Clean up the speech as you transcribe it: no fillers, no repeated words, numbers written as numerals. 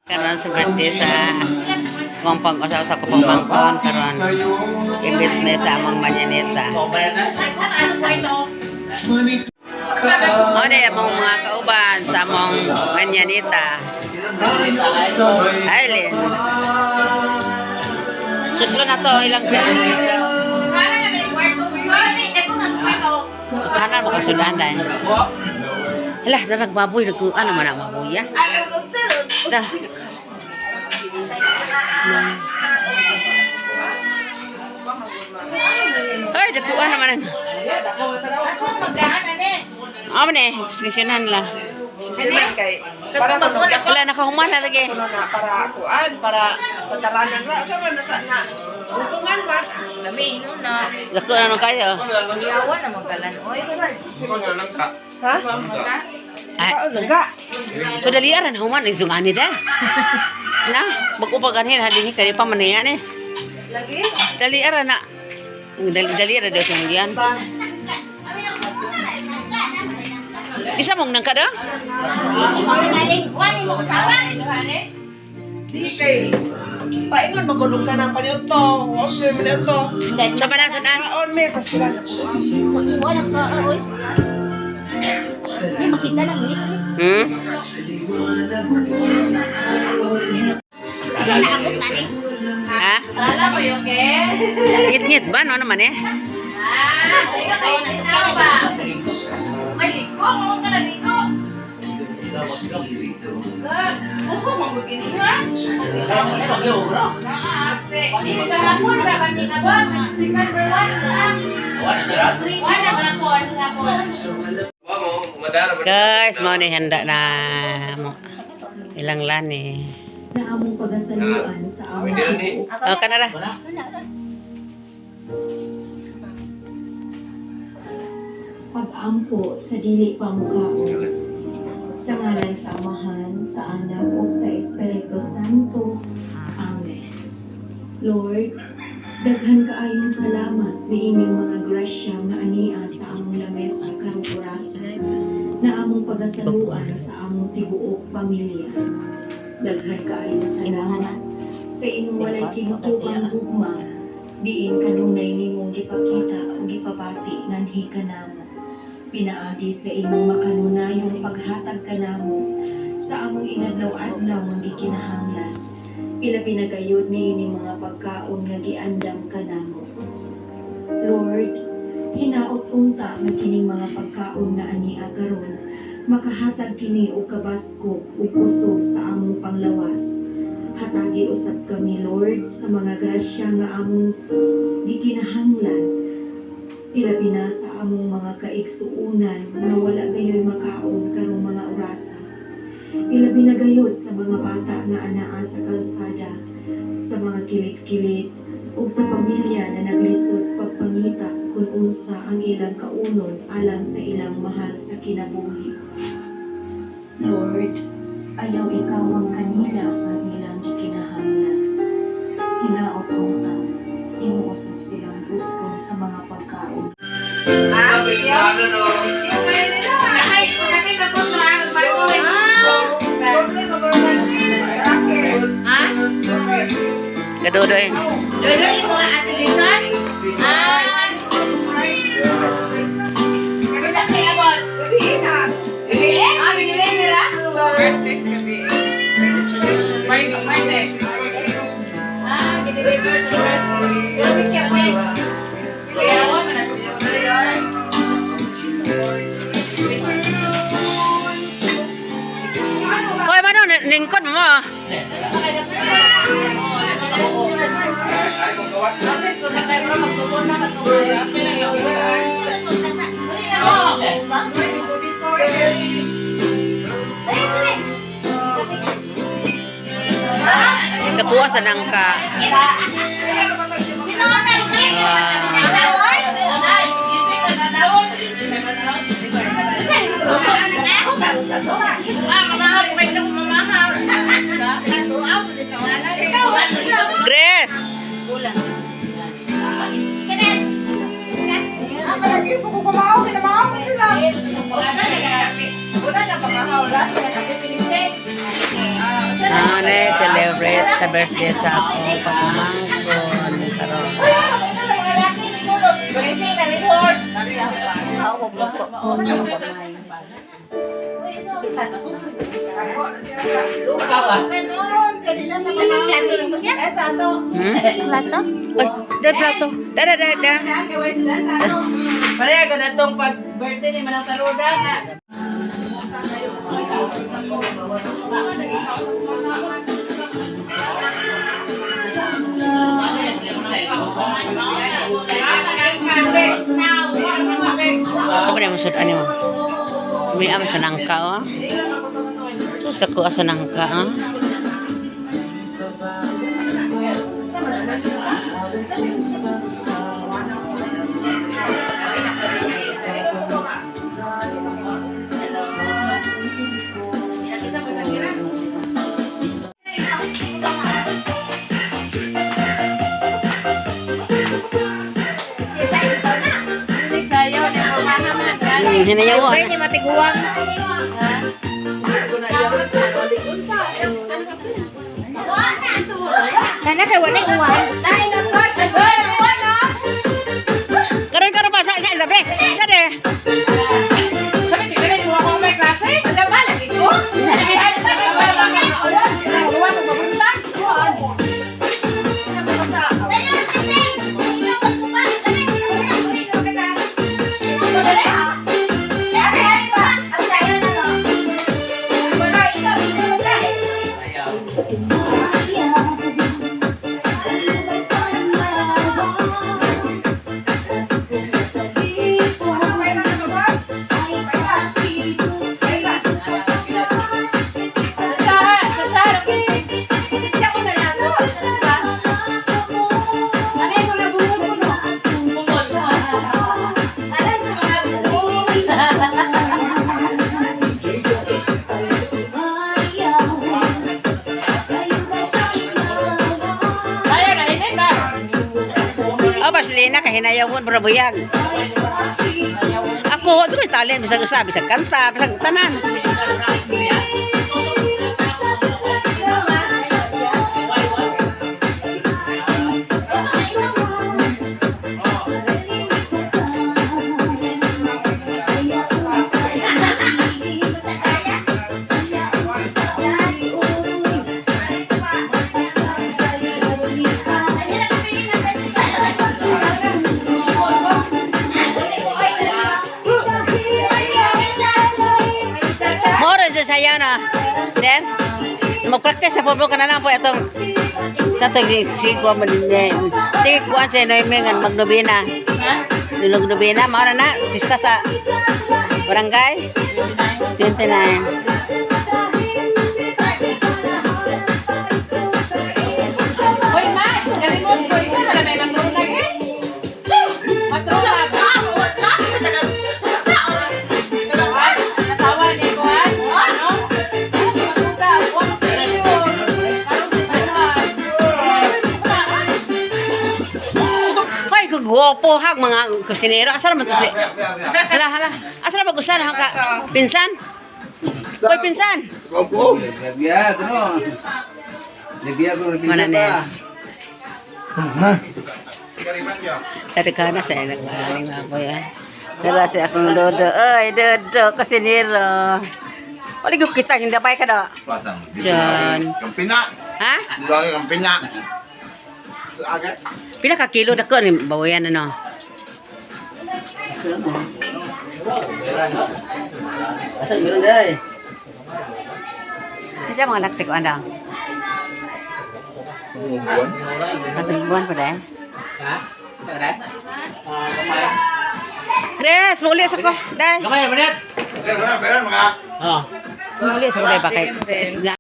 Karon sa birthday sa kumpang ko sa kupang-bangkon karon ibit na sa among manyanita. Ano among mga kauban sa among manyanita. Aileen. Sutlo na to ilang kanan mo kasudan dahil. Alah, darag baboy ano man ang baboy ya? Dah. Ay, dakuan naman ang. Ano ni? Extensionan lah. Para manugyak Wala nakahuman na lagi. para kuan para pataranan ra sa man sa na hubungan man lami no na Dako na nung kayo. yawan na magalan oy ha Ay, langga so dali aran human ang jungani da. Na, bago-paganin ha dinhi kay pa manaya ni. lagi Dali aran na. Dali aran daw siyang yan. Isa mong nang kada? di kay paingon magulog ka ng panito o may minuto Sa panasunan. kaon may pastilan na po Hmm? Ha? Lala mo yung ke? Ngit-ngit ba? Ano naman eh? Ikaw kayo na ba? May liko, mo ka na liko. Uso mo mo gini ha? Akse. Ika na po na ba ni ka ba? Second for one ha? One na ba po sa po? Guys, mau ni handa na mo. Ilang lani. na among pagasaluan sa among Oh, kanara. pag-ampo sa dili pamukhaon. Sa ngalan sa Amahan, sa Anak, o sa Espiritu Santo. Amen. Lord, daghan kaayong salamat niining mga grasya nga ania sa among lamesa karong orasan na among pagasaluan sa among tibuok pamilya. Daghan kaayong salamat sa inyong walay kinutubang gugma, diin kanunay nimong gipakita o gipabati nganhi kanamo. Pinaagi sa imong makanunayong paghatag kanamo sa among inadlaw-adlaw nga gikinahanglan. Ila pinagayod niini mga pagkaon nga giandam kanamo. Lord, hinaot unta nga kining mga pagkaon nga ania karon makahatag kini og kabaskog ug kusog sa among panglawas. Hatagi usab kami, Lord, sa mga grasya nga among gikinahanglan. Ilabi na sa among mga kaigsuunan na wala gayoy makaon karong mga orasa. Ilabi na gayod sa mga bata nga anaa sa kalsada, sa mga kilit-kilit, o sa pamilya na naglisod pagpangita kung unsa ang ilang kaunon alang sa ilang mahal sa kinabuhi. Lord, ayaw ikaw ang kanila at nilang gikinahanglan. Hinaot unta, imuusap silang gusto sa mga pagkaon. Kadodoy. Dodoy mo ang ate Jason? Kapila kaya mo? Bili nila? Birthday gabi. Birthday. Gini-deliver sa birthday. Grabe kaya mo eh. Kaya mo na Hoy, mano ningkod mo. kasi kung nasay mo magtubon na katubaya, pinag-iulan. Nakuha sa nangka. Grace. Lagi po ko kumakaw, kinamakaw mo sila. Una na pagkakaw, last na kapipilisip. na celebrate sa birthday sa akong pamangkon karon. Blessing na ni horse. Plato? Ay, da plato. Da. Pareha ko na itong pag-birthday ni Manang Saruda na. Kamu na masud ani mo. May am sa nangka oh. Sus ako asa nangka ah. Sayo, di ko mahaman. Hinayaw Okay, ni matiguan. Kana kay wala uwan. Karon pa sa labi. Sa de. Sabi, tignan mo ako may klase. Wala ba lagi ko? Oh, Baslina kahinayawon bro buyag. Ako, ito may talent bisag usa, bisag kanta, bisag tanan. Moro dyan sayaw na. Sir, mag-practice sa pueblo ka na lang po itong sa itong si Kuan sa Noimengan magnobina. Nulog nobina, maura na, pista sa barangay 29. Hoy, Max! Kalimot ko. Ikaw na may matulog lagi. Matulog. Nasawa ni Kuan. Ano? Matuta. Kuan ko yun. Hoy, kagwapo hag mga kusinero. Asa naman to si... Hala. Asa naman gusto na ka? Pinsan? Hoy, pinsan! Opo. Biya, ano? Biya ko rin Mana na yan? Ma. Tadi ka na sa nagmahaling ako yan. Dala si akong dodo. Ay, dodo, kusinero. Wala ko kita, hindi pa ka do. Patang. Diyan. Kampina. Ha? Dito ang kampina. Pila ka kilo na ko ni bawayan ano? Asa meron day? Bisa mga laksik ko anda. Masang buwan pa dahil. Tres, muli sa ko. Dahil. Meron mga. Muli sa ko dahil bakit.